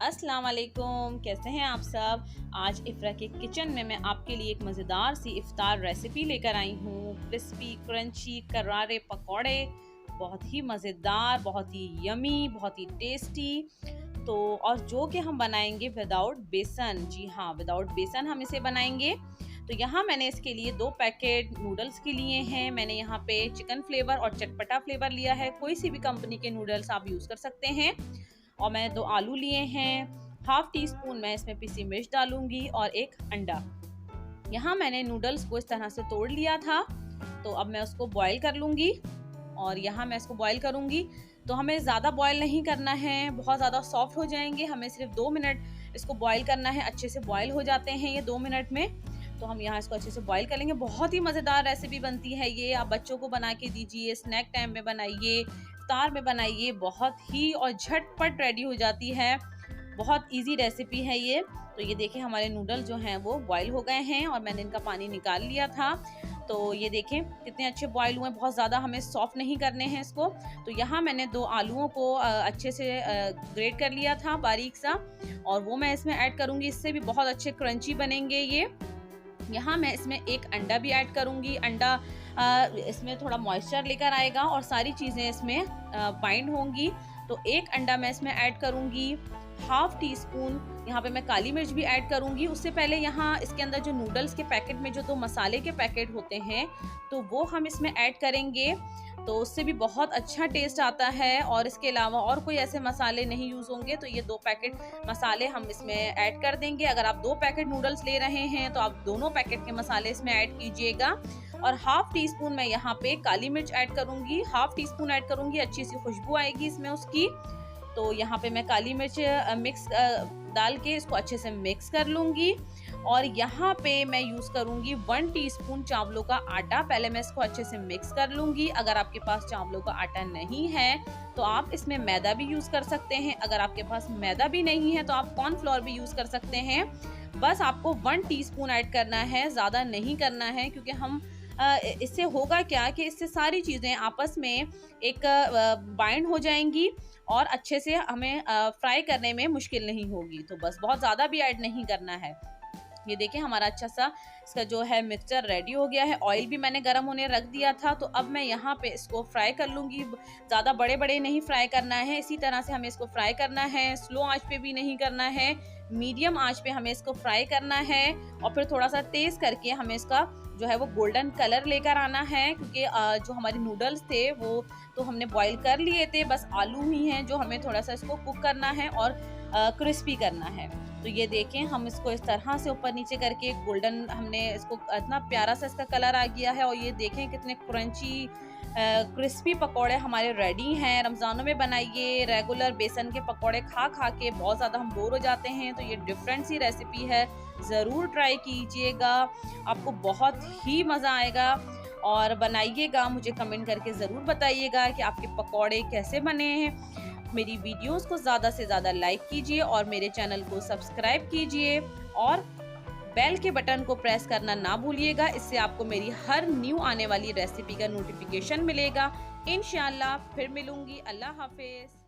अस्सलाम वालेकुम, कैसे हैं आप सब। आज इफ्रा के किचन में मैं आपके लिए एक मज़ेदार सी इफ्तार रेसिपी लेकर आई हूँ। क्रिस्पी क्रंची करारे पकौड़े, बहुत ही मज़ेदार, बहुत ही यमी, बहुत ही टेस्टी। तो और जो कि हम बनाएंगे विदाउट बेसन। जी हाँ, विदाउट बेसन हम इसे बनाएंगे। तो यहाँ मैंने इसके लिए 2 पैकेट नूडल्स के लिए हैं। मैंने यहाँ पे चिकन फ्लेवर और चटपटा फ्लेवर लिया है। कोई सी भी कंपनी के नूडल्स आप यूज़ कर सकते हैं। और मैं 2 आलू लिए हैं। हाफ टी स्पून मैं इसमें पिसी मिर्च डालूंगी और एक अंडा। यहाँ मैंने नूडल्स को इस तरह से तोड़ लिया था, तो अब मैं उसको बॉईल कर लूंगी। और यहाँ मैं इसको बॉईल करूंगी। तो हमें ज़्यादा बॉईल नहीं करना है, बहुत ज़्यादा सॉफ्ट हो जाएंगे। हमें सिर्फ 2 मिनट इसको बॉईल करना है। अच्छे से बॉईल हो जाते हैं ये 2 मिनट में। तो हम यहाँ इसको अच्छे से बॉईल कर लेंगे। बहुत ही मज़ेदार रेसिपी बनती है ये। आप बच्चों को बना के दीजिए, स्नैक टाइम में बनाइए, इफ्तार में बनाइए, बहुत ही और झटपट रेडी हो जाती है। बहुत इजी रेसिपी है ये। तो ये देखें हमारे नूडल्स जो हैं वो बॉईल हो गए हैं और मैंने इनका पानी निकाल लिया था। तो ये देखें कितने अच्छे बॉईल हुए हैं। बहुत ज़्यादा हमें सॉफ्ट नहीं करने हैं इसको। तो यहाँ मैंने 2 आलूओं को अच्छे से ग्रेट कर लिया था बारीक सा, और वो मैं इसमें ऐड करूँगी। इससे भी बहुत अच्छे क्रंची बनेंगे ये। यहाँ मैं इसमें एक अंडा भी ऐड करूँगी। अंडा इसमें थोड़ा मॉइस्चर लेकर आएगा और सारी चीज़ें इसमें बाइंड होंगी। तो एक अंडा मैं इसमें ऐड करूँगी। हाफ टी स्पून यहाँ पे मैं काली मिर्च भी ऐड करूँगी। उससे पहले यहाँ इसके अंदर जो नूडल्स के पैकेट में जो 2 मसाले के पैकेट होते हैं, तो वो हम इसमें ऐड करेंगे। तो उससे भी बहुत अच्छा टेस्ट आता है। और इसके अलावा और कोई ऐसे मसाले नहीं यूज़ होंगे। तो ये 2 पैकेट मसाले हम इसमें ऐड कर देंगे। अगर आप 2 पैकेट नूडल्स ले रहे हैं तो आप दोनों पैकेट के मसाले इसमें ऐड कीजिएगा। और हाफ टी स्पून मैं यहाँ पे काली मिर्च ऐड करूँगी। हाफ टी स्पून ऐड करूँगी, अच्छी सी खुशबू आएगी इसमें उसकी। तो यहाँ पे मैं काली मिर्च मिक्स डाल के इसको अच्छे से मिक्स कर लूँगी। और यहाँ पे मैं यूज़ करूँगी 1 टीस्पून चावलों का आटा। पहले मैं इसको अच्छे से मिक्स कर लूँगी। अगर आपके पास चावलों का आटा नहीं है तो आप इसमें मैदा भी यूज़ कर सकते हैं। अगर आपके पास मैदा भी नहीं है तो आप कॉर्नफ्लोर भी यूज़ कर सकते हैं। बस आपको 1 टीस्पून ऐड करना है, ज़्यादा नहीं करना है। क्योंकि हम इससे होगा क्या कि इससे सारी चीज़ें आपस में एक बाइंड हो जाएंगी और अच्छे से हमें फ्राई करने में मुश्किल नहीं होगी। तो बस बहुत ज़्यादा भी ऐड नहीं करना है। ये देखिए हमारा अच्छा सा इसका जो है मिक्सचर रेडी हो गया है। ऑयल भी मैंने गर्म होने रख दिया था। तो अब मैं यहाँ पे इसको फ्राई कर लूँगी। ज़्यादा बड़े बड़े नहीं फ्राई करना है, इसी तरह से हमें इसको फ्राई करना है। स्लो आंच पे भी नहीं करना है, मीडियम आंच पे हमें इसको फ्राई करना है। और फिर थोड़ा सा तेज़ करके हमें इसका जो है वो गोल्डन कलर लेकर आना है। क्योंकि जो हमारे नूडल्स थे वो तो हमने बॉईल कर लिए थे, बस आलू ही हैं जो हमें थोड़ा सा इसको कुक करना है और क्रिस्पी करना है। तो ये देखें हम इसको इस तरह से ऊपर नीचे करके गोल्डन, हमने इसको इतना प्यारा सा इसका कलर आ गया है। और ये देखें कितने क्रंची क्रिस्पी पकौड़े हमारे रेडी हैं। रमज़ानों में बनाइए। रेगुलर बेसन के पकौड़े खा खा के बहुत ज़्यादा हम बोर हो जाते हैं। तो ये डिफरेंट सी रेसिपी है, ज़रूर ट्राई कीजिएगा, आपको बहुत ही मज़ा आएगा। और बनाइएगा, मुझे कमेंट करके ज़रूर बताइएगा कि आपके पकौड़े कैसे बने हैं। मेरी वीडियोस को ज़्यादा से ज़्यादा लाइक कीजिए और मेरे चैनल को सब्सक्राइब कीजिए और बेल के बटन को प्रेस करना ना भूलिएगा। इससे आपको मेरी हर न्यू आने वाली रेसिपी का नोटिफिकेशन मिलेगा। इंशाल्लाह फिर मिलूंगी। अल्लाह हाफिज़।